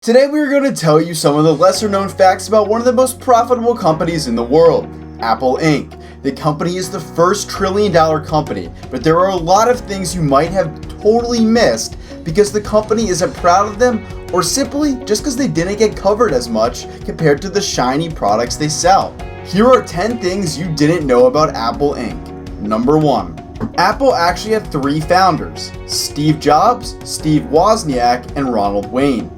Today we are going to tell you some of the lesser known facts about one of the most profitable companies in the world, Apple Inc. The company is the first trillion-dollar company, but there are a lot of things you might have totally missed because the company isn't proud of them or simply just because they didn't get covered as much compared to the shiny products they sell. Here are 10 things you didn't know about Apple Inc. Number 1. Apple actually had 3 founders, Steve Jobs, Steve Wozniak, and Ronald Wayne.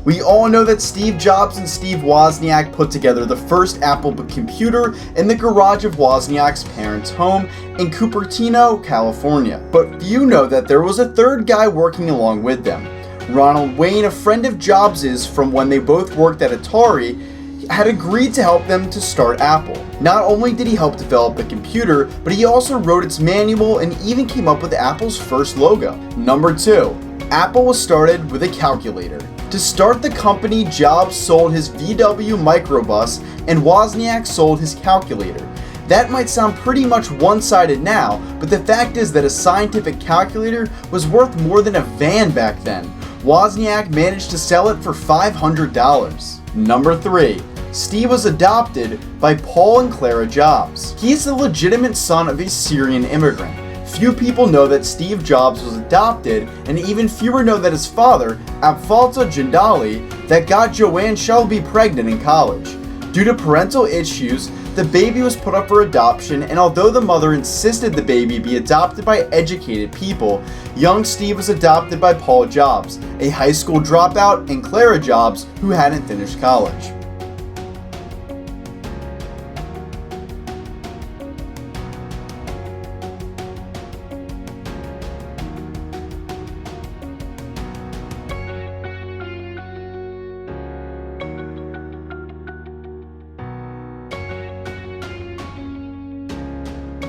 We all know that Steve Jobs and Steve Wozniak put together the first Apple computer in the garage of Wozniak's parents' home in Cupertino, California. But few know that there was a third guy working along with them. Ronald Wayne, a friend of Jobs's from when they both worked at Atari, had agreed to help them to start Apple. Not only did he help develop the computer, but he also wrote its manual and even came up with Apple's first logo. Number 2. Apple was started with a calculator. To start the company, Jobs sold his VW microbus and Wozniak sold his calculator. That might sound pretty much one-sided now, but the fact is that a scientific calculator was worth more than a van back then. Wozniak managed to sell it for $500. Number 3. Steve was adopted by Paul and Clara Jobs. He is the legitimate son of a Syrian immigrant. Few people know that Steve Jobs was adopted, and even fewer know that his father, Abfalta Jindali, that got Joanne Shelby pregnant in college. Due to parental issues, the baby was put up for adoption, and although the mother insisted the baby be adopted by educated people, young Steve was adopted by Paul Jobs, a high school dropout, and Clara Jobs, who hadn't finished college.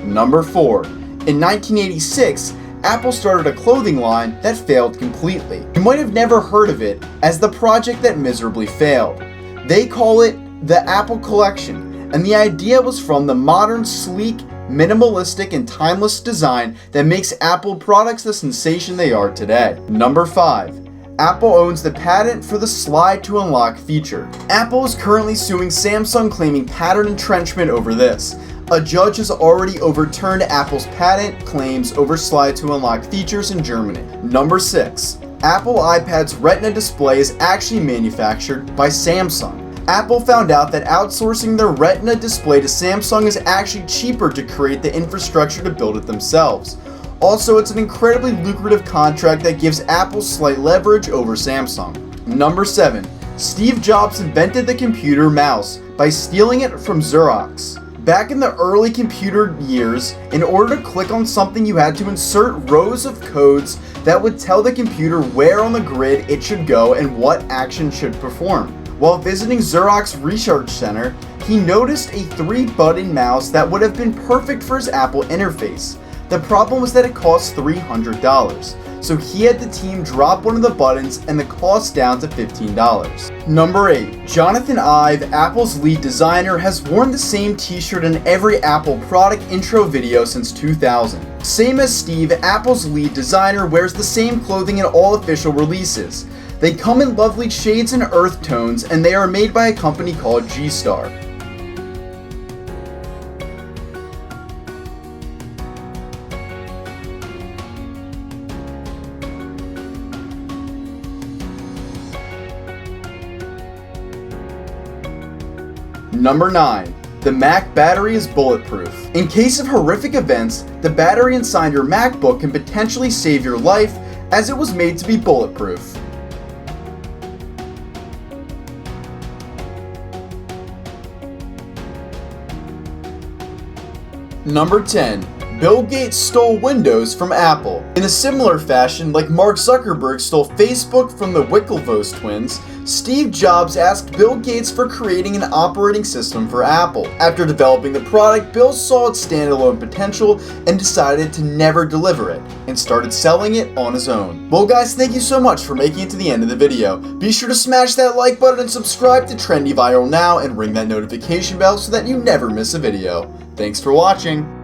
Number 4. In 1986, Apple started a clothing line that failed completely. You might have never heard of it as the project that miserably failed. They call it the Apple Collection, and the idea was from the modern, sleek, minimalistic, and timeless design that makes Apple products the sensation they are today. Number 5. Apple owns the patent for the slide to unlock feature. Apple is currently suing Samsung claiming patent entrenchment over this. A judge has already overturned Apple's patent claims over slide to unlock features in Germany. Number 6. Apple iPad's Retina display is actually manufactured by Samsung. Apple found out that outsourcing their Retina display to Samsung is actually cheaper to create the infrastructure to build it themselves. Also, it's an incredibly lucrative contract that gives Apple slight leverage over Samsung. Number 7. Steve Jobs invented the computer mouse by stealing it from Xerox. Back in the early computer years, in order to click on something you had to insert rows of codes that would tell the computer where on the grid it should go and what action should perform. While visiting Xerox Research Center, he noticed a 3-button mouse that would have been perfect for his Apple interface. The problem was that it cost $300, so he had the team drop one of the buttons and the cost down to $15. Number 8. Jonathan Ive, Apple's lead designer, has worn the same t-shirt in every Apple product intro video since 2000. Same as Steve, Apple's lead designer wears the same clothing in all official releases. They come in lovely shades and earth tones, and they are made by a company called G-Star. Number 9. The Mac battery is bulletproof. In case of horrific events, the battery inside your MacBook can potentially save your life as it was made to be bulletproof. Number 10. Bill Gates stole Windows from Apple. In a similar fashion, like Mark Zuckerberg stole Facebook from the Winklevoss twins, Steve Jobs asked Bill Gates for creating an operating system for Apple. After developing the product, Bill saw its standalone potential and decided to never deliver it, and started selling it on his own. Well guys, thank you so much for making it to the end of the video. Be sure to smash that like button and subscribe to Trendy Viral now and ring that notification bell so that you never miss a video. Thanks for watching.